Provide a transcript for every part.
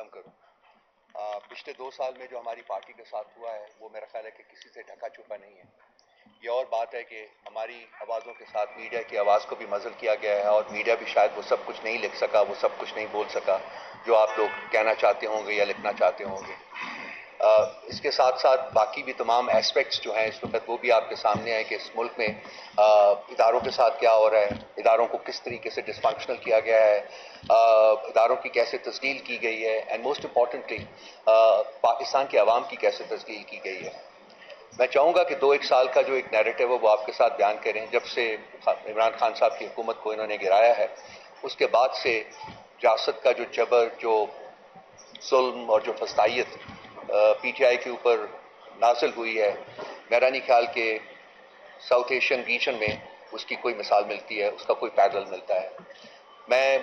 ختم کروں. پچھلے 2 سال میں جو ہماری پارٹی کے ساتھ ہوا ہے وہ میرا خیال ہے کہ کسی سے ڈھکا چھپا نہیں ہے. یہ اور بات ہے کہ ہماری آوازوں کے ساتھ میڈیا کی آواز کو بھی مزل کیا گیا ہے، اور میڈیا بھی شاید وہ سب کچھ نہیں لکھ سکا، وہ سب کچھ نہیں بول سکا جو آپ لوگ کہنا چاہتے ہوں گے یا لکھنا چاہتے ہوں گے. اس کے ساتھ ساتھ باقی بھی تمام ایسپیکٹس جو ہیں اس وقت وہ بھی آپ کے سامنے ہیں کہ اس ملک میں اداروں کے ساتھ کیا ہو رہا ہے، اداروں کو کس طریقے سے ڈسفنکشنل کیا گیا ہے، اداروں کی کیسے تشکیل کی گئی ہے، اینڈ موسٹ امپورٹنٹلی پاکستان کے عوام کی کیسے تشکیل کی گئی ہے. میں چاہوں گا کہ 2-1 سال کا جو ایک نیریٹو ہے وہ آپ کے ساتھ بیان کریں. جب سے عمران خان صاحب کی حکومت کو انہوں نے گرایا ہے اس کے بعد سے ریاست کا جو جبر، جو ظلم اور جو فسطائیت پی ٹی آئی کے اوپر نازل ہوئی ہے، میرا نہیں خیال کہ ساؤتھ ایشین ریجن میں اس کی کوئی مثال ملتی ہے، اس کا کوئی پیرل ملتا ہے.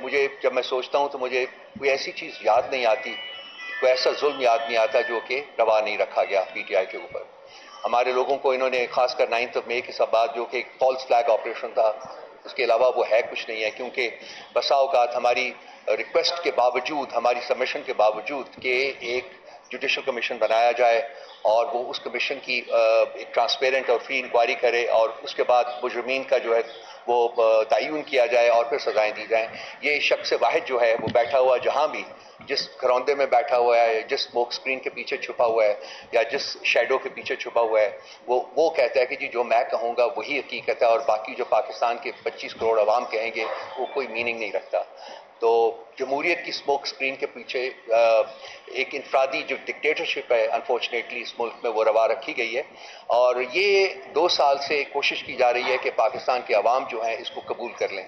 مجھے جب میں سوچتا ہوں تو مجھے کوئی ایسی چیز یاد نہیں آتی، کوئی ایسا ظلم یاد نہیں آتا جو کہ روا نہیں رکھا گیا پی ٹی آئی کے اوپر. ہمارے لوگوں کو انہوں نے خاص کر 9 مئی کے بعد جو کہ ایک فالس فلیگ آپریشن تھا، اس کے علاوہ وہ ہے کچھ نہیں ہے. کیونکہ بسا اوقات ہماری ریکویسٹ کے باوجود، ہماری سبمیشن کے باوجود کہ ایک جوڈیشل کمیشن بنایا جائے اور وہ اس کمیشن کی ایک ٹرانسپیرنٹ اور فری انکوائری کرے اور اس کے بعد مجرمین کا جو ہے وہ تعین کیا جائے اور پھر سزائیں دی جائیں. یہ شخص واحد جو ہے وہ بیٹھا ہوا جہاں بھی، جس گھروندے میں بیٹھا ہوا ہے، جس اسموک اسکرین کے پیچھے چھپا ہوا ہے یا جس شیڈو کے پیچھے چھپا ہوا ہے، وہ کہتا ہے کہ جی جو میں کہوں گا وہی حقیقت ہے، اور باقی جو پاکستان کے 25 کروڑ عوام کہیں گے وہ کوئی میننگ نہیں رکھتا. تو جمہوریت کی اسموک اسکرین کے پیچھے ایک انفرادی جو ڈکٹیٹرشپ ہے انفارچونیٹلی اس ملک میں وہ روا رکھی گئی ہے. اور یہ 2 سال سے کوشش کی جا رہی ہے کہ پاکستان کے عوام جو ہیں اس کو قبول کر لیں،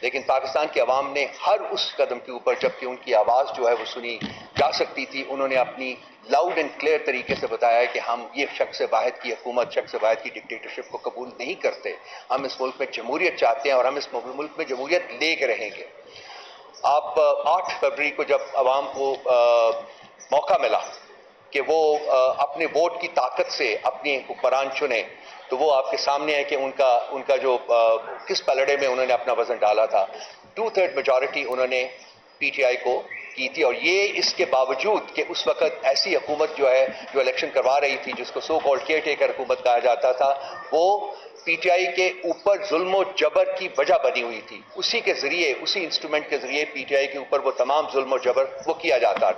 لیکن پاکستان کے عوام نے ہر اس قدم کے اوپر جب کہ ان کی آواز جو ہے وہ سنی جا سکتی تھی، انہوں نے اپنی لاؤڈ اینڈ کلیئر طریقے سے بتایا ہے کہ ہم یہ شخص واحد کی حکومت، شخص واحد کی ڈکٹیٹرشپ کو قبول نہیں کرتے. ہم اس ملک میں جمہوریت چاہتے ہیں اور ہم اس ملک میں جمہوریت لے کے رہیں گے. آپ 8 فروری کو جب عوام کو موقع ملا کہ وہ اپنے ووٹ کی طاقت سے اپنے حکمران چنے، تو وہ آپ کے سامنے ہے کہ ان کا جو کس پلڑے میں انہوں نے اپنا وزن ڈالا تھا. 2/3 میجورٹی انہوں نے پی ٹی آئی کو کی تھی، اور یہ اس کے باوجود کہ اس وقت ایسی حکومت جو ہے جو الیکشن کروا رہی تھی، جس کو سو کالڈ کیئر ٹیکر حکومت کہا جاتا تھا، وہ پی ٹی آئی کے اوپر ظلم و جبر کی وجہ بنی ہوئی تھی. اسی کے ذریعے، اسی انسٹرومنٹ کے ذریعے پی ٹی آئی کے اوپر وہ تمام ظلم و جبر وہ کیا جاتا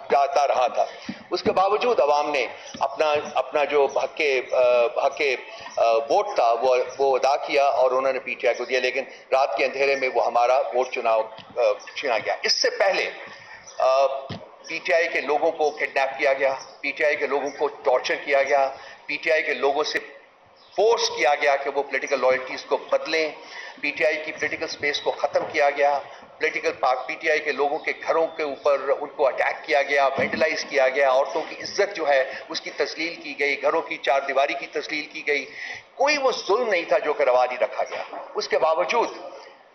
رہا تھا. اس کے باوجود عوام نے اپنا جو حق ووٹ تھا وہ ادا کیا اور انہوں نے پی ٹی آئی کو دیا. لیکن رات کے اندھیرے میں وہ ہمارا ووٹ چھینا گیا. اس سے پہلے پی ٹی آئی کے لوگوں کو کڈنیپ کیا گیا، پی ٹی آئی کے لوگوں کو ٹارچر کیا گیا، پی ٹی آئی کے لوگوں سے فورس کیا گیا کہ وہ پولیٹیکل لائلٹیز کو بدلیں، پی ٹی آئی کی پولیٹیکل سپیس کو ختم کیا گیا، پی ٹی آئی کے لوگوں کے گھروں کے اوپر ان کو اٹیک کیا گیا، وینڈلائز کیا گیا، عورتوں کی عزت جو ہے اس کی تذلیل کی گئی، گھروں کی 4 دیواری کی تذلیل کی گئی. کوئی وہ ظلم نہیں تھا جو کہ روا نہیں رکھا گیا. اس کے باوجود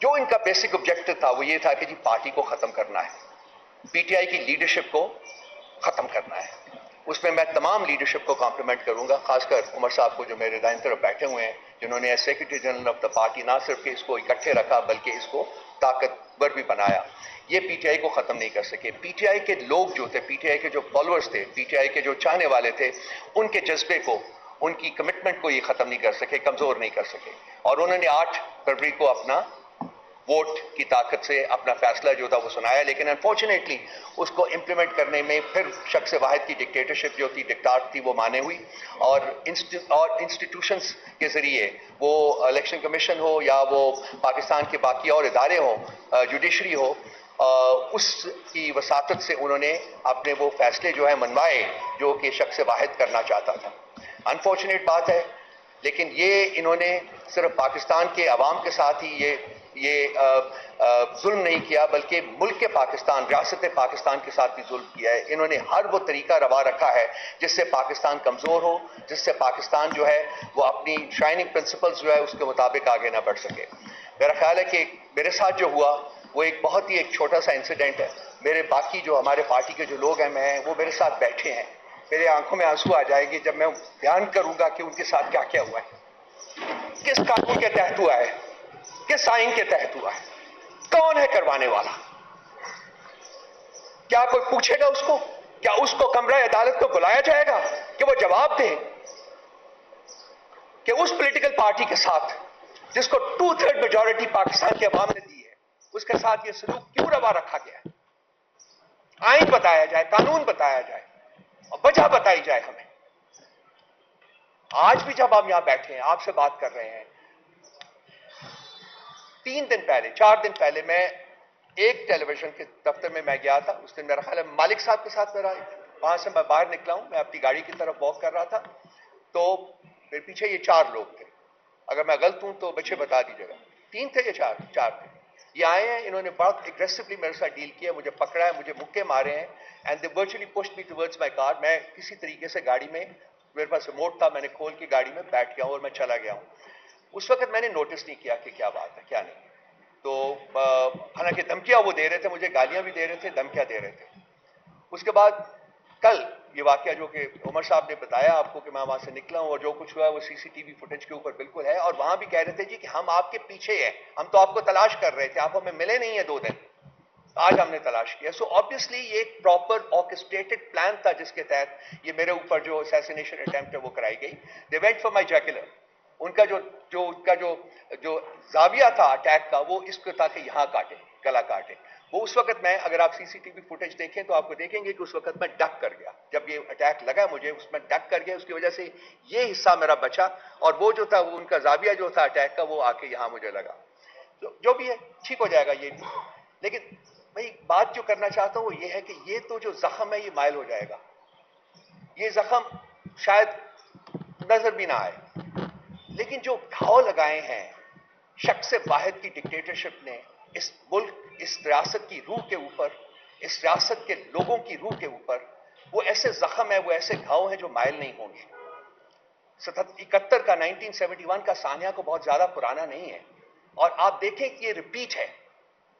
جو ان کا بیسک آبجیکٹو تھا وہ یہ تھا کہ جی پارٹی کو ختم کرنا ہے، پی ٹی آئی کی لیڈرشپ کو ختم کرنا ہے. اس میں تمام لیڈرشپ کو کمپلیمنٹ کروں گا، خاص کر عمر صاحب کو جو میرے دائیں طرف بیٹھے ہوئے ہیں، جنہوں نے as secretary general of the party نہ صرف کہ اس کو اکٹھے رکھا بلکہ اس کو طاقتور بھی بنایا. یہ پی ٹی آئی کو ختم نہیں کر سکے. پی ٹی آئی کے لوگ جو تھے، پی ٹی آئی کے جو فالوورز تھے، پی ٹی آئی کے جو چاہنے والے تھے، ان کے جذبے کو، ان کی کمٹمنٹ کو یہ ختم نہیں کر سکے، کمزور نہیں کر سکے. اور انہوں نے 8 فروری کو اپنا ووٹ کی طاقت سے اپنا فیصلہ جو تھا وہ سنایا. لیکن انفارچونیٹلی اس کو امپلیمنٹ کرنے میں پھر شخص واحد کی ڈکٹیٹرشپ جو تھی، ڈکٹاٹ تھی، وہ مانے ہوئی. اور انسٹیٹیوشنز کے ذریعے، وہ الیکشن کمیشن ہو یا وہ پاکستان کے باقی اور ادارے ہوں، جوڈیشری ہو، اس کی وساطت سے انہوں نے اپنے وہ فیصلے جو ہے منوائے جو کہ شخص واحد کرنا چاہتا تھا. انفارچونیٹ بات ہے، لیکن یہ انہوں نے صرف پاکستان کے عوام کے ساتھ ہی یہ ظلم نہیں کیا، بلکہ ملک پاکستان، ریاست پاکستان کے ساتھ بھی ظلم کیا ہے. انہوں نے ہر وہ طریقہ روا رکھا ہے جس سے پاکستان کمزور ہو، جس سے پاکستان جو ہے وہ اپنی شائننگ پرنسپلز جو ہے اس کے مطابق آگے نہ بڑھ سکے. میرا خیال ہے کہ میرے ساتھ جو ہوا وہ بہت ہی ایک چھوٹا سا انسیڈنٹ ہے. میرے باقی جو ہمارے پارٹی کے جو لوگ ہیں وہ میرے ساتھ بیٹھے ہیں. میرے آنکھوں میں آنسو آ جائیں گے جب میں بیان کروں گا کہ ان کے ساتھ کیا کیا ہوا ہے، کس قانون کے تحت ہوا ہے، کس آئین کے تحت ہوا ہے، کون ہے کروانے والا. کیا کوئی پوچھے گا اس کو؟ کیا اس کو کمرہ عدالت کو بلایا جائے گا کہ وہ جواب دے کہ اس پولیٹیکل پارٹی کے ساتھ جس کو 2/3 میجورٹی پاکستان کے عوام نے دی ہے اس کے ساتھ یہ سلوک کیوں روا رکھا گیا ہے؟ آئین بتایا جائے، قانون بتایا جائے اور وجہ بتائی جائے ہمیں. آج بھی جب ہم یہاں بیٹھے ہیں آپ سے بات کر رہے ہیں، 4 دن پہلے میں ایک ٹیلی ویژن کے دفتر میں گیا تھا. اس دن میرا خیال ہے مالک صاحب کے ساتھ میرا، وہاں سے میں باہر نکلا ہوں، میں اپنی گاڑی کی طرف واک کر رہا تھا تو میرے پیچھے یہ 4 لوگ تھے. اگر میں غلط ہوں تو بچے بتا دیجیے گا. 3 تھے یا 4 تھے. یہ آئے ہیں، انہوں نے بہت اگریسولی میرے ساتھ ڈیل کیا، مجھے پکڑا ہے، مجھے مکے مارے ہیں and they virtually pushed me towards my car. میں کسی طریقے سے گاڑی میں، میرے پاس ریموٹ تھا، میں نے کھول کے گاڑی میں بیٹھ گیا ہوں اور میں چلا گیا ہوں. اس وقت میں نے نوٹس نہیں کیا کہ کیا بات ہے کیا نہیں. تو حالانکہ دھمکیاں وہ دے رہے تھے مجھے، گالیاں بھی دے رہے تھے، دھمکیاں دے رہے تھے. اس کے بعد کل یہ واقعہ جو کہ عمر صاحب نے بتایا آپ کو کہ میں وہاں سے نکلا ہوں اور جو کچھ ہوا ہے وہ CCTV فوٹیج کے اوپر بالکل ہے. اور وہاں بھی کہہ رہے تھے جی کہ ہم آپ کے پیچھے ہیں، ہم تو آپ کو تلاش کر رہے تھے، آپ ہمیں ملے نہیں ہیں 2 دن، آج ہم نے تلاش کیا. سو آبویسلی یہ ایک پراپر آرکسٹریٹڈ پلان تھا جس کے تحت یہ میرے اوپر جو اسیسینیشن اٹیمپٹ ہے وہ کرائی گئی. They went for my جیکولر. ان کا جو زاویہ تھا اٹیک کا وہ اس کو تھا کہ یہاں کاٹے، گلا کاٹے. وہ اس وقت میں، اگر آپ CCTV فوٹیج دیکھیں تو آپ کو دیکھیں گے کہ اس وقت میں ڈک کر گیا. جب یہ اٹیک لگا مجھے اس میں ڈک کر گیا، اس کی وجہ سے یہ حصہ میرا بچا اور وہ جو تھا وہ ان کا زاویہ جو تھا اٹیک کا وہ آ کے یہاں مجھے لگا. جو بھی ہے ٹھیک ہو جائے گا یہ بھی. لیکن بھائی بات جو کرنا چاہتا ہوں وہ یہ ہے کہ یہ تو جو زخم ہے یہ مائل ہو جائے گا. یہ زخم شاید نظر بھی نہ آئے، لیکن جو گھاؤ لگائے ہیں شخص واحد کی ڈکٹیٹرشپ نے اس ملک، اس ریاست کی روح کے اوپر، اس ریاست کے لوگوں کی روح کے اوپر، وہ ایسے زخم ہیں، وہ ایسے گھاؤ ہیں جو مائل نہیں ہوں گے. 71 کا 1971 کا سانحہ کو بہت زیادہ پرانا نہیں ہے اور آپ دیکھیں کہ یہ ریپیٹ ہے.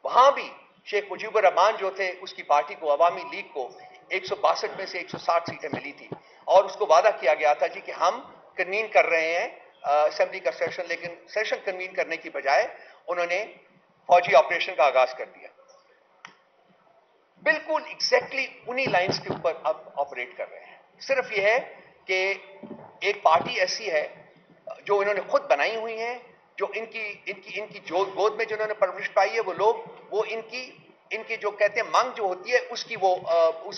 وہاں بھی شیخ مجیب الرحمان جو تھے اس کی پارٹی کو، عوامی لیگ کو 162 میں سے 160 سیٹیں ملی تھی اور اس کو وعدہ کیا گیا تھا جی کہ ہم کنوین کر رہے ہیں اسمبلی کا سیشن، لیکن سیشن کنوین کرنے کی بجائے انہوں نے فوجی آپریشن کا آغاز کر دیا. بالکل ایگزیکٹلی انہی لائنز کے اوپر اب آپریٹ کر رہے ہیں. صرف یہ ہے کہ ایک پارٹی ایسی ہے جو انہوں نے خود بنائی ہوئی ہے، جو ان کی جو گود میں جنہوں نے پرورش پائی ہے وہ لوگ، وہ ان کی جو کہتے ہیں مانگ جو ہوتی ہے اس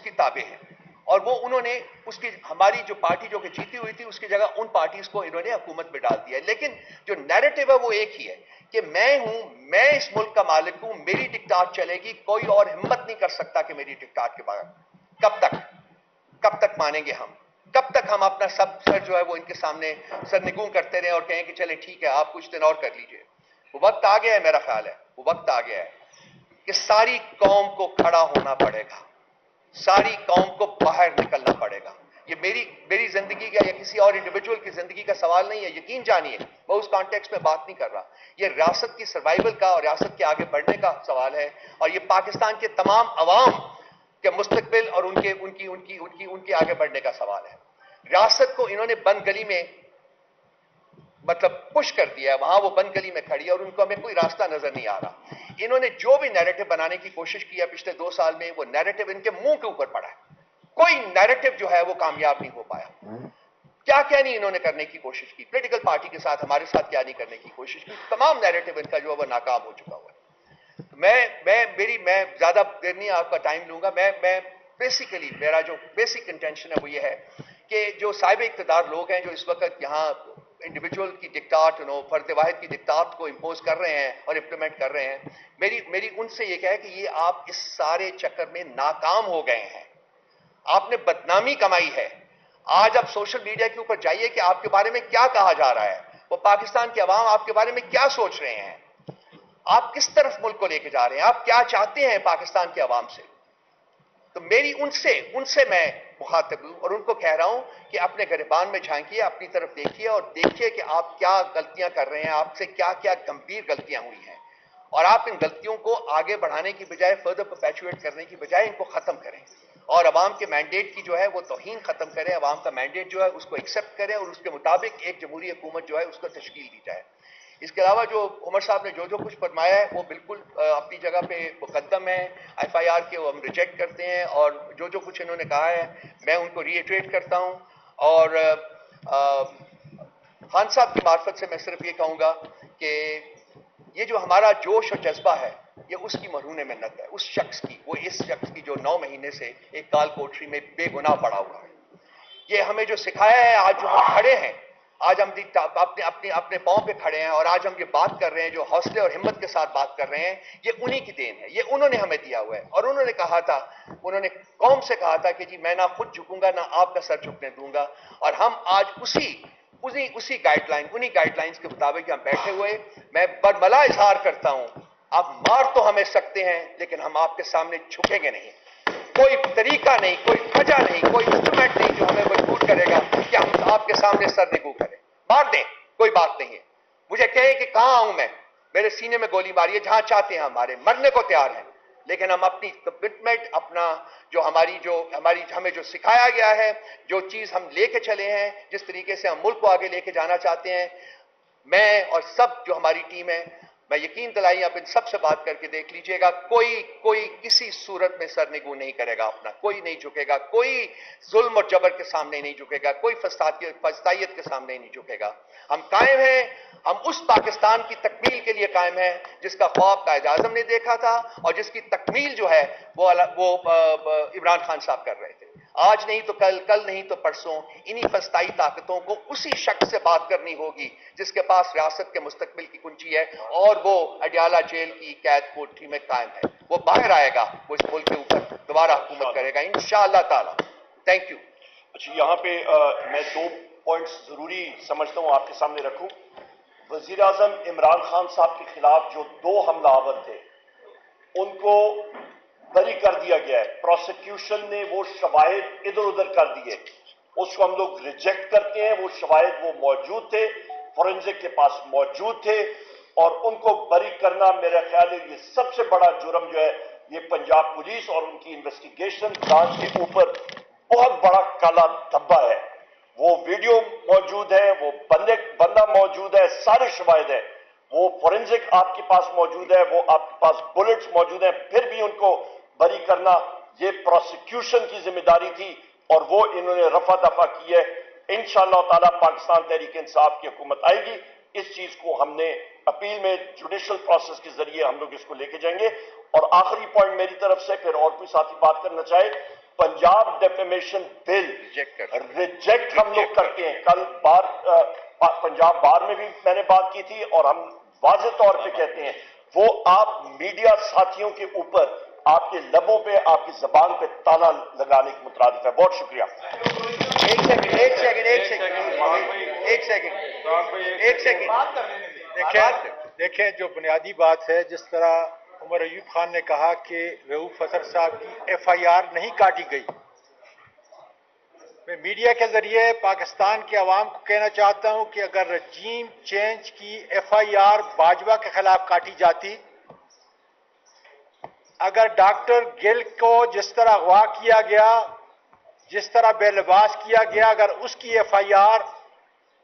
کی تابع ہے. اور وہ انہوں نے ہماری جو پارٹی جو کہ جیتی ہوئی تھی اس کی جگہ ان پارٹیز کو انہوں نے حکومت میں ڈال دیا ہے. لیکن جو نیریٹو ہے وہ ایک ہی ہے کہ میں ہوں، میں اس ملک کا مالک ہوں، میری ڈکٹاٹ چلے گی، کوئی اور ہمت نہیں کر سکتا کہ میری ڈکٹاٹ کے بعد. کب تک مانیں گے ہم؟ کب تک ہم اپنا سب سر جو ہے وہ ان کے سامنے سرنگوں کرتے رہیں اور کہیں کہ چلے ٹھیک ہے آپ کچھ دن اور کر لیجئے؟ وہ وقت آ گیا ہے، میرا خیال ہے وہ وقت آ گیا ہے کہ ساری قوم کو کھڑا ہونا پڑے گا، ساری قوم کو باہر نکلنا پڑے گا. یہ میری زندگی کا یا کسی اور انڈیویجول کی زندگی کا سوال نہیں ہے، یقین جانیے میں اس کانٹیکس میں بات نہیں کر رہا. یہ ریاست کی سروائیول کا اور ریاست کے آگے بڑھنے کا سوال ہے اور یہ پاکستان کے تمام عوام کے مستقبل اور ان کے آگے بڑھنے کا سوال ہے. ریاست کو انہوں نے بند گلی میں مطلب پش کر دیا ہے، وہاں وہ بند گلی میں کھڑی ہے اور ان کو ہمیں کوئی راستہ نظر نہیں آ رہا. انہوں نے جو بھی نیریٹو بنانے کی کوشش کی ہے پچھلے 2 سال میں، وہ نیریٹو ان کے منہ کے اوپر پڑا ہے. کوئی نیریٹو جو ہے وہ کامیاب نہیں ہو پایا. کیا نہیں انہوں نے کرنے کی کوشش کی، پولیٹیکل پارٹی کے ساتھ ہمارے ساتھ کیا نہیں کرنے کی کوشش کی، تمام نیریٹو ان کا جو ہے وہ ناکام ہو چکا ہوا ہے. میں زیادہ دیر نہیں آپ کا ٹائم لوں گا. میں بیسیکلی میرا جو بیسک انٹینشن ہے وہ یہ ہے کہ جو صاحب اقتدار لوگ ہیں جو اس وقت یہاں انڈیویجول کی ڈکٹاٹ، فرد واحد کی ڈکٹاٹ کو امپوز کر رہے ہیں اور امپلیمنٹ کر رہے ہیں، میری ان سے یہ ہے کہ یہ آپ اس سارے چکر میں ناکام ہو گئے ہیں. آپ نے بدنامی کمائی ہے. آج آپ سوشل میڈیا کے اوپر جائیے کہ آپ کے بارے میں کیا کہا جا رہا ہے، وہ پاکستان کے عوام آپ کے بارے میں کیا سوچ رہے ہیں، آپ کس طرف ملک کو لے کے جا رہے ہیں، آپ کیا چاہتے ہیں پاکستان کے عوام سے. تو میری ان سے میں مخاطب ہوں اور ان کو کہہ رہا ہوں کہ اپنے گریبان میں جھانکیے، اپنی طرف دیکھیے اور دیکھیے کہ آپ کیا غلطیاں کر رہے ہیں، آپ سے کیا کیا گمبھیر غلطیاں ہوئی ہیں اور آپ ان غلطیوں کو آگے بڑھانے کی بجائے، فردر پرپیچویٹ کرنے کی بجائے ان کو ختم کریں اور عوام کے مینڈیٹ کی جو ہے وہ توہین ختم کریں. عوام کا مینڈیٹ جو ہے اس کو ایکسیپٹ کریں اور اس کے مطابق ایک جمہوری حکومت جو ہے اس کو تشکیل دی جائے. اس کے علاوہ جو عمر صاحب نے جو کچھ فرمایا ہے وہ بالکل اپنی جگہ پہ مقدم ہے. FIR کے وہ ہم ریجیکٹ کرتے ہیں, اور جو کچھ انہوں نے کہا ہے میں ان کو ری ایٹریٹ کرتا ہوں. اور خان صاحب کی معرفت سے میں صرف یہ کہوں گا کہ یہ جو ہمارا جوش اور جذبہ ہے یہ اس کی مرہون منت ہے, اس شخص کی, وہ اس شخص کی جو 9 مہینے سے ایک کال کوٹری میں بے گناہ پڑا ہوا ہے. یہ ہمیں جو سکھایا ہے, آج جو ہم کھڑے ہیں, آج ہم اپنے پاؤں پہ کھڑے ہیں, اور آج ہم یہ بات کر رہے ہیں, جو حوصلے اور ہمت کے ساتھ بات کر رہے ہیں, یہ انہی کی دین ہے, یہ انہوں نے ہمیں دیا ہوا ہے. اور انہوں نے کہا تھا, انہوں نے قوم سے کہا تھا کہ جی میں نہ خود جھکوں گا نہ آپ کا سر جھکنے دوں گا. اور ہم آج اسی گائیڈ لائنز کے مطابق ہم بیٹھے ہوئے. میں برملا اظہار کرتا ہوں, آپ مار تو ہمیں سکتے ہیں لیکن ہم آپ کے سامنے جھکیں گے نہیں. کوئی طریقہ نہیں, کوئی وجہ نہیں, کوئی انسٹرومنٹ نہیں جو ہمیں مجبور کرے گا کہ ہم آپ کے سامنے سر نگو کریں. مار دیں, کوئی بات نہیں ہے. مجھے کہیں کہ کہاں آؤں میں, میرے سینے میں گولی ماری ہے, جہاں چاہتے ہیں ہمارے, مرنے کو تیار ہیں. لیکن ہم اپنی کمٹمنٹ, اپنا جو ہمیں جو سکھایا گیا ہے, جو چیز ہم لے کے چلے ہیں, جس طریقے سے ہم ملک کو آگے لے کے جانا چاہتے ہیں, میں اور سب جو ہماری ٹیم ہے, میں یقین دلائی, آپ ان سب سے بات کر کے دیکھ لیجئے گا, کوئی کسی صورت میں سر نگو نہیں کرے گا اپنا, کوئی نہیں جھکے گا, کوئی ظلم اور جبر کے سامنے نہیں جھکے گا, کوئی فسطائیت کے سامنے نہیں جھکے گا. ہم قائم ہیں, ہم اس پاکستان کی تکمیل کے لیے قائم ہیں جس کا خواب قائد اعظم نے دیکھا تھا, اور جس کی تکمیل جو ہے وہ عمران خان صاحب کر رہے تھے. آج نہیں تو کل نہیں تو پرسوں انہی فسطائی طاقتوں کو اسی شخص سے بات کرنی ہوگی جس کے پاس ریاست کے مستقبل کی کنجی ہے, اور وہ اڈیالہ جیل کی قید کوٹری میں قائم ہے. وہ باہر آئے گا, وہ اس ملک کے اوپر دوبارہ حکومت کرے گا انشاءاللہ تعالی. Thank you. اچھا, یہاں پہ میں 2 پوائنٹس ضروری سمجھتا ہوں آپ کے سامنے رکھوں. وزیر اعظم عمران خان صاحب کے خلاف جو 2 حملہ آور تھے ان کو بری کر دیا گیا ہے. پروسیکیوشن نے وہ شواہد ادھر ادھر کر دیے, اس کو ہم لوگ ریجیکٹ کرتے ہیں. وہ شواہد وہ موجود تھے, فورنزک کے پاس موجود تھے, اور ان کو بری کرنا میرا خیال ہے یہ سب سے بڑا جرم جو ہے یہ پنجاب پولیس اور ان کی انویسٹیگیشن برانچ کے اوپر بہت بڑا کالا دھبا ہے. وہ ویڈیو موجود ہے, وہ بندہ موجود ہے, سارے شواہد ہیں, وہ فورنزک آپ کے پاس موجود ہے, وہ آپ کے پاس بلٹس موجود ہیں, پھر بھی ان کو بری کرنا یہ پروسیکیوشن کی ذمہ داری تھی, اور وہ انہوں نے رفع دفع کی ہے. انشاءاللہ تعالی پاکستان تحریک انصاف کی حکومت آئے گی. اس چیز کو ہم نے اپیل میں جوڈیشل پروسیس کے ذریعے ہم لوگ اس کو لے کے جائیں گے. اور آخری پوائنٹ میری طرف سے, پھر اور کوئی ساتھی بات کرنا چاہے, پنجاب ڈیفیمیشن بل ریجیکٹ ہم لوگ کرتے ہیں. کل پنجاب بار میں بھی میں نے بات کی تھی, اور ہم واضح طور پہ کہتے ہیں وہ آپ میڈیا ساتھیوں کے اوپر آپ کے لبوں پہ, آپ کی زبان پہ تالا لگانے کے مترادف ہے. بہت شکریہ. ایک سیکنڈ. دیکھیں جو بنیادی بات ہے, جس طرح عمر ایوب خان نے کہا کہ رؤوف حسن صاحب کی FIR نہیں کاٹی گئی, میں میڈیا کے ذریعے پاکستان کے عوام کو کہنا چاہتا ہوں کہ اگر رجیم چینج کی FIR باجوہ کے خلاف کاٹی جاتی, اگر ڈاکٹر گل کو جس طرح اغوا کیا گیا, جس طرح بے لباس کیا گیا, اگر اس کی FIR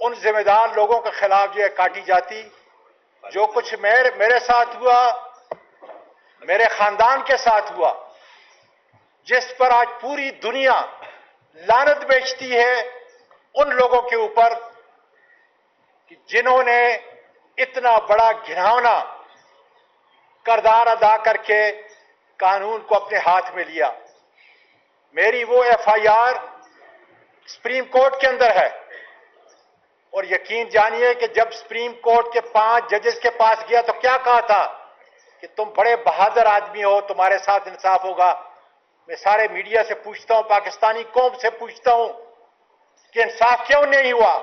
ان ذمہ دار لوگوں کے خلاف جو ہے کاٹی جاتی, جو کچھ میرے ساتھ ہوا, میرے خاندان کے ساتھ ہوا, جس پر آج پوری دنیا لعنت بیچتی ہے ان لوگوں کے اوپر کہ جنہوں نے اتنا بڑا گھناؤنا کردار ادا کر کے قانون کو اپنے ہاتھ میں لیا. میری وہ FIR سپریم کورٹ کے اندر ہے, اور یقین جانیے کہ جب سپریم کورٹ کے 5 ججز کے پاس گیا تو کیا کہا تھا کہ تم بڑے بہادر آدمی ہو, تمہارے ساتھ انصاف ہوگا. میں سارے میڈیا سے پوچھتا ہوں, پاکستانی قوم سے پوچھتا ہوں کہ انصاف کیوں نہیں ہوا؟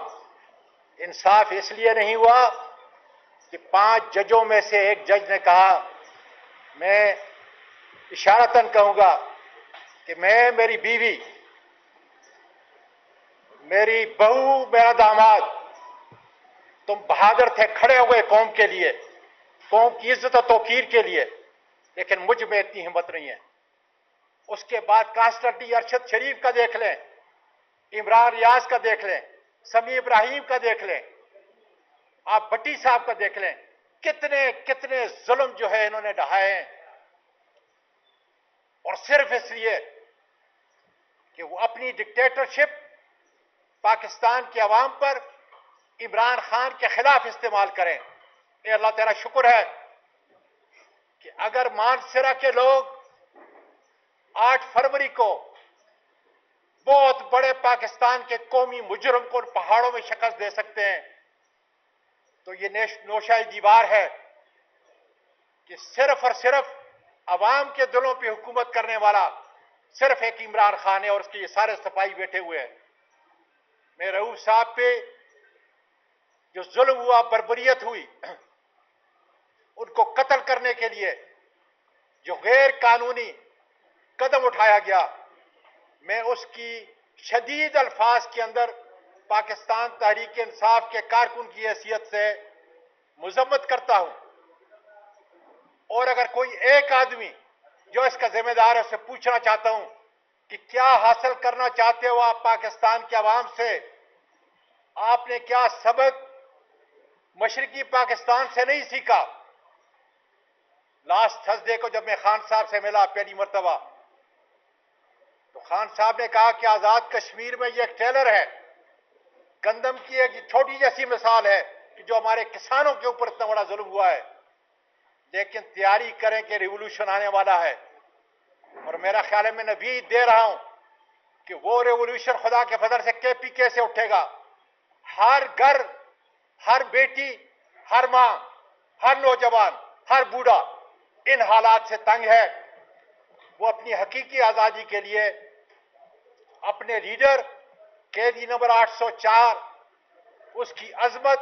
انصاف اس لیے نہیں ہوا کہ 5 ججوں میں سے ایک جج نے کہا, میں اشارتاً کہوں گا کہ میں, میری بیوی, میری بہو, میرا داماد, تم بہادر تھے, کھڑے ہوئے قوم کے لیے, قوم کی عزت و توقیر کے لیے, لیکن مجھ میں اتنی ہمت نہیں ہے. اس کے بعد کانسٹنٹی ارشد شریف کا دیکھ لیں, عمران ریاض کا دیکھ لیں, سمیع ابراہیم کا دیکھ لیں. آپ بٹی صاحب کا دیکھ لیں، کتنے کتنے ظلم جو ہے انہوں نے ڈھائے ہیں، اور صرف اس لیے کہ وہ اپنی ڈکٹیٹرشپ پاکستان کے عوام پر عمران خان کے خلاف استعمال کریں۔ اے اللہ تعالیٰ شکر ہے کہ اگر مانسرا کے لوگ 8 فروری کو بہت بڑے پاکستان کے قومی مجرم کو ان پہاڑوں میں شکست دے سکتے ہیں، تو یہ نوشۂ دیوار ہے کہ صرف اور صرف عوام کے دلوں پہ حکومت کرنے والا صرف ایک عمران خان ہے، اور اس کے یہ سارے سپاہی بیٹھے ہوئے ہیں۔ میں رؤوف صاحب پہ جو ظلم ہوا، بربریت ہوئی، ان کو قتل کرنے کے لیے جو غیر قانونی قدم اٹھایا گیا، میں اس کی شدید الفاظ کے اندر پاکستان تحریک انصاف کے کارکن کی حیثیت سے مذمت کرتا ہوں۔ اور اگر کوئی ایک آدمی جو اس کا ذمہ دار ہے، اسے پوچھنا چاہتا ہوں کہ کیا حاصل کرنا چاہتے ہو آپ پاکستان کے عوام سے؟ آپ نے کیا سبق مشرقی پاکستان سے نہیں سیکھا؟ لاسٹ تھرسڈے کو جب میں خان صاحب سے ملا پہلی مرتبہ، تو خان صاحب نے کہا کہ آزاد کشمیر میں یہ ایک ٹریلر ہے، گندم کی ایک چھوٹی جیسی مثال ہے کہ جو ہمارے کسانوں کے اوپر اتنا بڑا ظلم ہوا ہے، لیکن تیاری کریں کہ ریولوشن آنے والا ہے۔ اور میرا خیال ہے میں نوید دے رہا ہوں کہ وہ ریولوشن خدا کے فضل سے KPK سے اٹھے گا۔ ہر گھر، ہر بیٹی، ہر ماں، ہر نوجوان، ہر بوڑھا ان حالات سے تنگ ہے۔ وہ اپنی حقیقی آزادی کے لیے اپنے لیڈر قیدی نمبر 804، اس کی عظمت،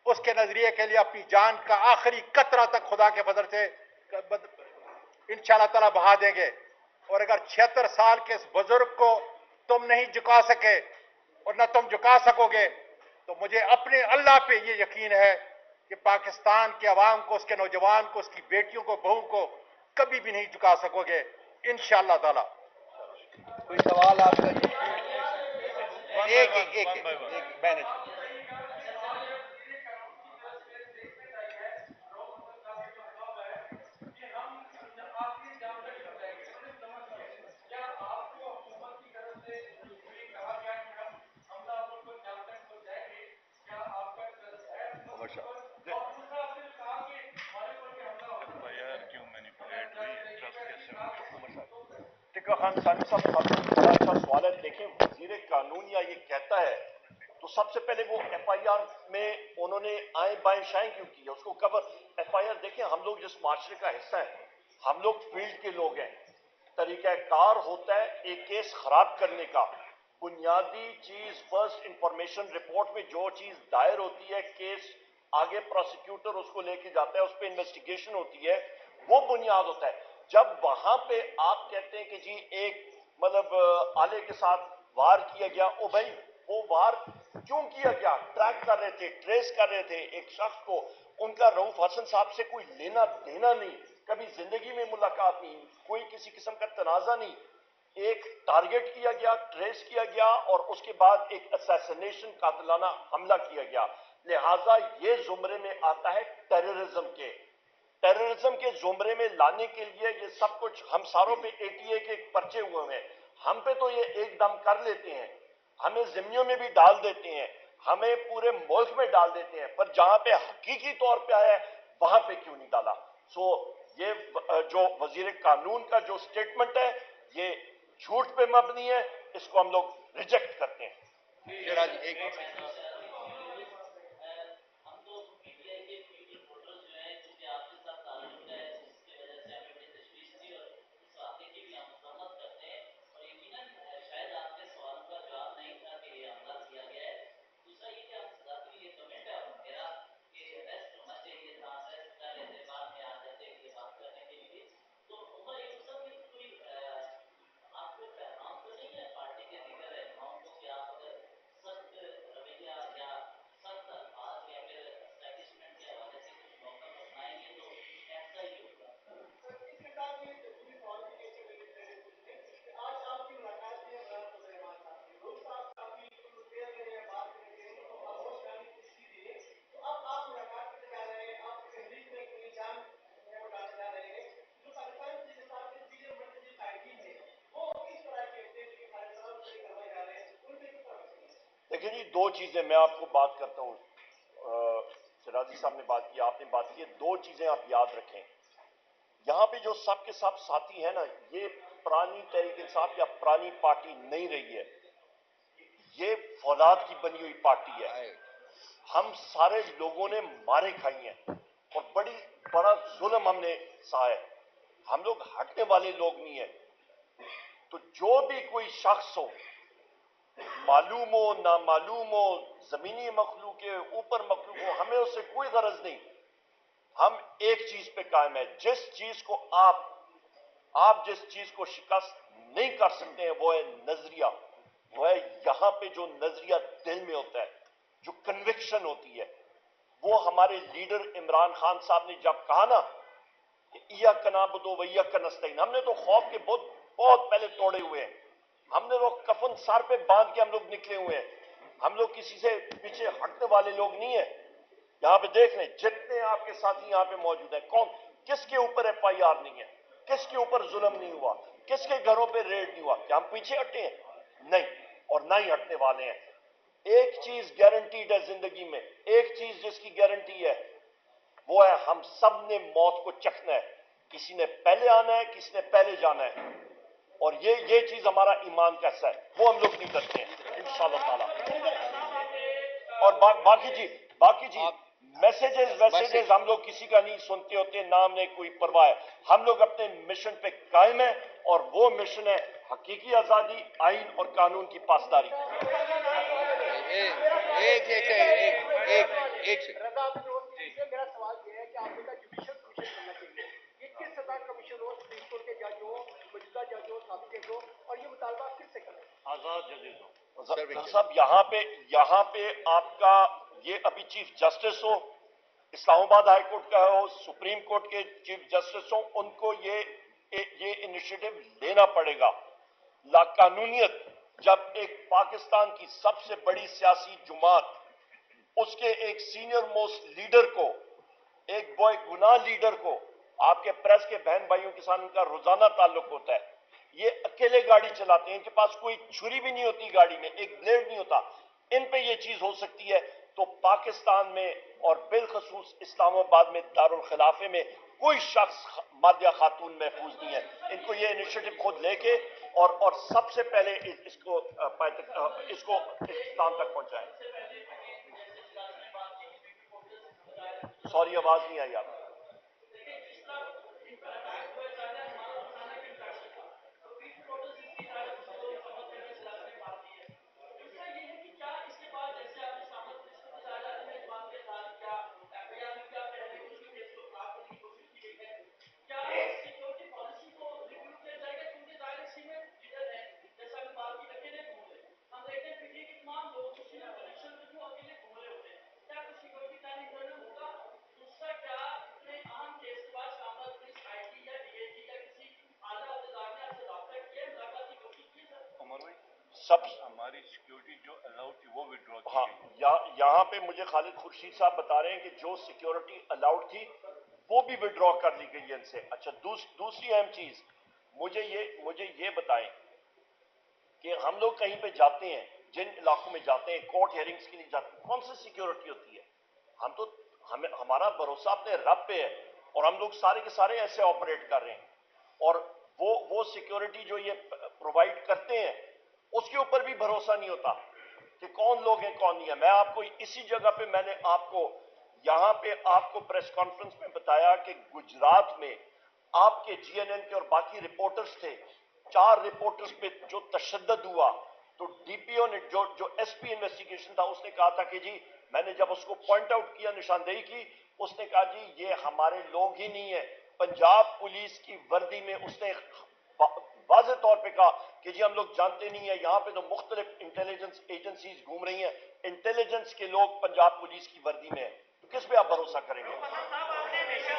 اس کے نظریے کے لیے اپنی جان کا آخری قطرہ تک خدا کے فضل سے انشاءاللہ تعالیٰ بہا دیں گے۔ اور اگر 76 سال کے اس بزرگ کو تم نہیں جھکا سکے اور نہ تم جھکا سکو گے، تو مجھے اپنے اللہ پہ یہ یقین ہے کہ پاکستان کے عوام کو، اس کے نوجوان کو، اس کی بیٹیوں کو، بہو کو کبھی بھی نہیں جھکا سکو گے انشاءاللہ تعالیٰ۔ کوئی سوال آپ کا؟ ایک مینج۔ ٹکا خان ثانی صاحب بڑا اچھا سوال ہے۔ دیکھیں، وزیر قانون یا یہ کہتا ہے تو سب سے پہلے وہ FIR میں انہوں نے آئیں بائیں شائیں کیوں کی ہے؟ اس کو کور FIR دیکھیں، ہم لوگ جس معاشرے کا حصہ ہیں، ہم لوگ فیلڈ کے لوگ ہیں۔ طریقہ کار ہوتا ہے ایک کیس خراب کرنے کا، بنیادی چیز فرسٹ انفارمیشن رپورٹ میں جو چیز دائر ہوتی ہے، کیس آگے پروسیکیوٹر اس کو لے کے جاتا ہے، اس پہ انویسٹیگیشن ہوتی ہے، وہ بنیاد ہوتا ہے۔ جب وہاں پہ آپ کہتے ہیں کہ جی ایک مطلب آلے کے ساتھ وار کیا گیا، او بھائی وہ وار کیوں کیا گیا؟ ٹریک کر رہے تھے، ٹریس کر رہے تھے ایک شخص کو، ان کا رؤوف حسن صاحب سے کوئی لینا دینا نہیں، کبھی زندگی میں ملاقات نہیں، کوئی کسی قسم کا تنازع نہیں، ایک ٹارگٹ کیا گیا، ٹریس کیا گیا، اور اس کے بعد ایک اسیسنیشن قاتلانہ حملہ کیا گیا۔ لہٰذا یہ زمرے میں آتا ہے ٹیررزم کے۔ ٹیررزم کے زمرے میں لانے کے لیے یہ سب کچھ ہم ساروں پہ ATA کے پرچے ہوئے ہیں، ہم پہ تو یہ ایک دم کر لیتے ہیں، ہمیں ضمنیوں میں بھی ڈال دیتے ہیں، ہمیں پورے ملک میں ڈال دیتے ہیں، پر جہاں پہ حقیقی طور پہ آیا ہے وہاں پہ کیوں نہیں ڈالا؟ سو یہ جو وزیر قانون کا جو سٹیٹمنٹ ہے یہ جھوٹ پہ مبنی ہے، اس کو ہم لوگ ریجیکٹ کرتے ہیں۔ دیکھیں جی، دو چیزیں میں آپ کو بات کرتا ہوں. سراجی صاحب نے بات کی، آپ نے بات کی، دو چیزیں آپ یاد رکھیں. یہاں پہ جو سب کے سب ساتھی ہیں نا، یہ پرانی تحریک انصاف یا پرانی پارٹی نہیں رہی ہے، یہ فولاد کی بنی ہوئی پارٹی ہے. ہم سارے لوگوں نے مارے کھائی ہیں اور بڑا ظلم ہم نے سہا ہے. ہم لوگ ہٹنے والے لوگ نہیں ہیں. تو جو بھی کوئی شخص ہو، معلوم ہو نامعلوم ہو، زمینی مخلوق کے اوپر مخلوق ہو، ہمیں اس سے کوئی غرض نہیں. ہم ایک چیز پہ قائم ہے، جس چیز کو آپ جس چیز کو شکست نہیں کر سکتے ہیں وہ ہے نظریہ. وہ ہے یہاں پہ جو نظریہ دل میں ہوتا ہے، جو کنوکشن ہوتی ہے. وہ ہمارے لیڈر عمران خان صاحب نے جب کہا نا کہ ایاک نعبد و ایاک نستعین، ہم نے تو خوف کے بہت پہلے توڑے ہوئے ہیں. ہم نے تو کفن سر پہ باندھ کے ہم لوگ نکلے ہوئے ہیں. ہم لوگ کسی سے پیچھے ہٹنے والے لوگ نہیں ہیں. یہاں پہ دیکھ لیں جتنے آپ کے ساتھی یہاں پہ موجود ہیں، کس کے اوپر ایف آئی آر نہیں ہے، کس کے اوپر ظلم نہیں ہوا، کس کے گھروں پہ ریڈ نہیں ہوا. کیا ہم پیچھے ہٹے ہیں؟ نہیں، اور نہ ہی ہٹنے والے ہیں. ایک چیز گارنٹیڈ ہے زندگی میں، ایک چیز جس کی گارنٹی ہے وہ ہے ہم سب نے موت کو چکھنا ہے. کسی نے پہلے آنا ہے، کسی نے پہلے جانا ہے. اور یہ چیز ہمارا ایمان کیسا ہے وہ ہم لوگ نہیں کرتے ہیں انشاءاللہ تعالی. اور باقی جی میسیجز ہم لوگ کسی کا نہیں سنتے ہوتے، نام نے کوئی پرواہ ہے. ہم لوگ اپنے مشن پہ قائم ہیں اور وہ مشن ہے حقیقی آزادی، آئین اور قانون کی پاسداری. میرا سوال یہ ہے کہ آپ نے کہا جوڈیشل کمیشن کرنا چاہیے. یہ کس سطح کمیشن ہو؟ سپریم کورٹ کے جج ہو، موجودہ جج ہو، سابق جج ہو، اور یہ مطالبہ کس سے کریں؟ آزاد ججز ہو. صاحب یہاں پہ آپ کا یہ ابھی چیف جسٹس ہو، اسلام آباد ہائی کورٹ کا ہو، سپریم کورٹ کے چیف جسٹس ہوں، ان کو یہ انیشیٹو لینا پڑے گا. لاقانونیت جب ایک پاکستان کی سب سے بڑی سیاسی جماعت، اس کے ایک سینئر موسٹ لیڈر کو، ایک بوائے گناہ لیڈر کو، آپ کے پریس کے بہن بھائیوں کے ساتھ ان کا روزانہ تعلق ہوتا ہے، یہ اکیلے گاڑی چلاتے ہیں، ان کے پاس کوئی چھری بھی نہیں ہوتی گاڑی میں، ایک بلیڈ نہیں ہوتا. ان پہ یہ چیز ہو سکتی ہے تو پاکستان میں اور بالخصوص اسلام آباد میں دارالخلافے میں کوئی شخص مرد یا خاتون محفوظ نہیں ہے. ان کو یہ انیشیٹو خود لے کے اور سب سے پہلے اس کو اختتام تک پہنچائیں. سوری آواز نہیں آئی آپ کو. سب ہماری سیکیورٹی جو الاؤڈ تھی وہ وڈرا کی ہاں، گئی. یہاں پہ مجھے خالد خورشید صاحب بتا رہے ہیں کہ جو سیکیورٹی الاؤڈ تھی وہ بھی وڈرا کر لی گئی ہے ان سے. اچھا، دوسری اہم چیز مجھے یہ بتائیں کہ ہم لوگ کہیں پہ جاتے ہیں، جن علاقوں میں جاتے ہیں، کورٹ ہیئرنگز کے لیے جاتے ہیں، کون سی سیکیورٹی ہوتی ہے؟ ہمارا بھروسہ اپنے رب پہ ہے اور ہم لوگ سارے کے سارے ایسے آپریٹ کر رہے ہیں. اور وہ سیکیورٹی جو یہ پرووائڈ کرتے ہیں اس کے اوپر بھی بھروسہ نہیں ہوتا کہ کون لوگ ہیں کون نہیں ہے. میں آپ کو اسی جگہ پہ میں نے آپ کو یہاں پہ آپ کو پریس کانفرنس میں بتایا کہ گجرات میں آپ کے جی این این کے اور باقی رپورٹرز تھے، 4 رپورٹرز پہ جو تشدد ہوا تو ڈی پی او نے جو ایس پی انویسٹیگیشن تھا اس نے کہا تھا کہ جی، میں نے جب اس کو پوائنٹ آؤٹ کیا، نشاندہی کی، اس نے کہا جی یہ ہمارے لوگ ہی نہیں ہیں. پنجاب پولیس کی وردی میں اس نے واضح طور پہ کہا کہ جی ہم لوگ جانتے نہیں ہیں، یہاں پہ تو مختلف انٹیلیجنس ایجنسیز گھوم رہی ہیں، انٹیلیجنس کے لوگ پنجاب پولیس کی وردی میں ہیں. تو کس پہ آپ بھروسہ کریں گے؟ آپ نے ہمیشہ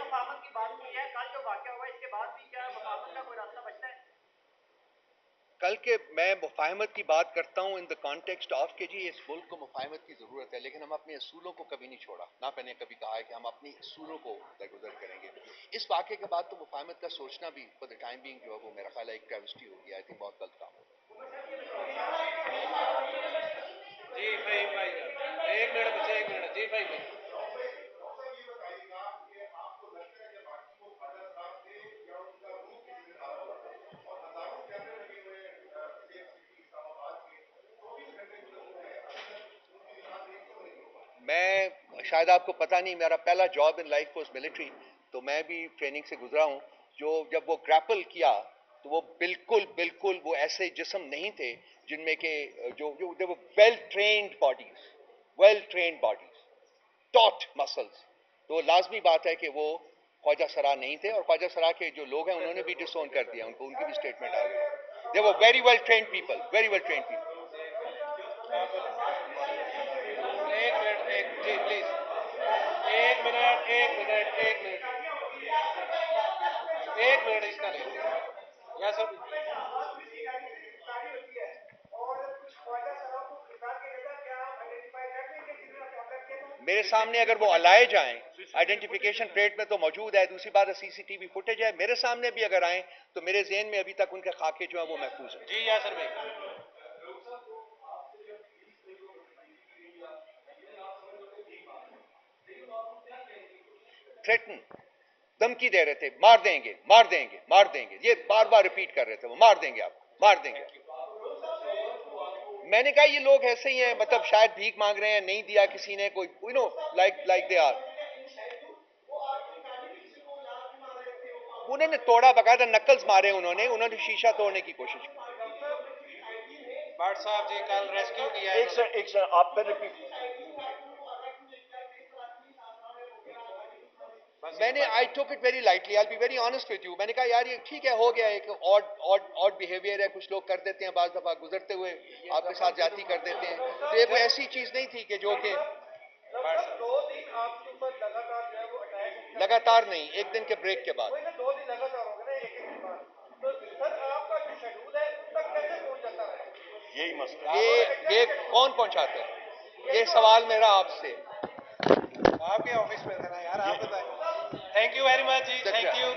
مفاہمت کی بات کی ہے. کل جو واقعہ ہوا اس کے بعد بھی کیا مفاہمت کا کوئی راستہ بچتا ہے؟ کل کے میں مفاہمت کی بات کرتا ہوں ان دا کانٹیکسٹ آف کہ جی اس ملک کو مفاہمت کی ضرورت ہے، لیکن ہم اپنے اصولوں کو کبھی نہیں چھوڑا. نہ میں نے کبھی کہا ہے کہ ہم اپنی اصولوں کو درگزر کریں گے. اس واقعے کے بعد تو مفاہمت کا سوچنا بھی فور دا ٹائم بینگ جو ہے وہ میرا خیال ہے ایک ٹریوسٹی ہوگی. آئی تھنک بہت غلط کام ہو. میں شاید آپ کو پتہ نہیں، میرا پہلا job in life was military, تو میں بھی ٹریننگ سے گزرا ہوں. جب وہ گریپل کیا تو وہ بالکل وہ ایسے جسم نہیں تھے جن میں کہ جو ویل ٹرینڈ باڈیز ٹاٹ مسلس. تو لازمی بات ہے کہ وہ خواجہ سرا نہیں تھے، اور خواجہ سرا کے جو لوگ ہیں انہوں نے بھی ڈس اون کر دیا ان کو، ان کی بھی اسٹیٹمنٹ آ گئی. They were very well trained people. جی پلیز ایک منٹ اس کا لیں یا سر. میرے سامنے اگر وہ لائے جائیں آئیڈینٹیفیکیشن پلیٹ میں تو موجود ہے، دوسری بات ہے سی سی ٹی وی فوٹیج ہے، میرے سامنے بھی اگر آئیں تو میرے ذہن میں ابھی تک ان کے خاکے جو ہیں وہ محفوظ ہیں. جی یا سر بھائی. تھریٹن دھمکی دے رہے تھے، مار دیں گے، یہ بار بار ریپیٹ کر رہے تھے، وہ مار دیں گے. میں نے کہا یہ لوگ ایسے ہی ہیں، مطلب شاید بھیک مانگ رہے ہیں، نہیں دیا کسی نے، کوئی لائک دے آر. انہوں نے توڑا، باقاعدہ نکلز مارے، انہوں نے شیشہ توڑنے کی کوشش کی. بٹ صاحب جی کل ریسکیو کیا ہے. ایک سر آپ پہ ریپیٹ. میں نے I took it very lightly, I be very honest with you. میں نے کہا یار یہ ٹھیک ہے، ہو گیا، ایک آڈ بیہیویئر ہے، کچھ لوگ کر دیتے ہیں، بعض دفعہ گزرتے ہوئے آپ کے ساتھ زیادتی کر دیتے ہیں. تو یہ کوئی ایسی چیز نہیں تھی کہ جو کہ 2 دن آپ کے اوپر لگاتار جو ہے وہ اٹیک، لگاتار نہیں، ایک دن کے بریک کے بعد. 2 دن لگاتار ہو گئے نا، ایک دن بعد. تو سر آپ کا جو شیڈول ہے اس تک کیسے پہنچ جاتا ہے؟ یہی مسئلہ. یہ کون پہنچاتا ہے؟ یہ سوال میرا آپ سے. آپ کے آفس میں تھا نا یار، آپ بتائیں. تھینک یو ویری مچ جی، تھینک یو.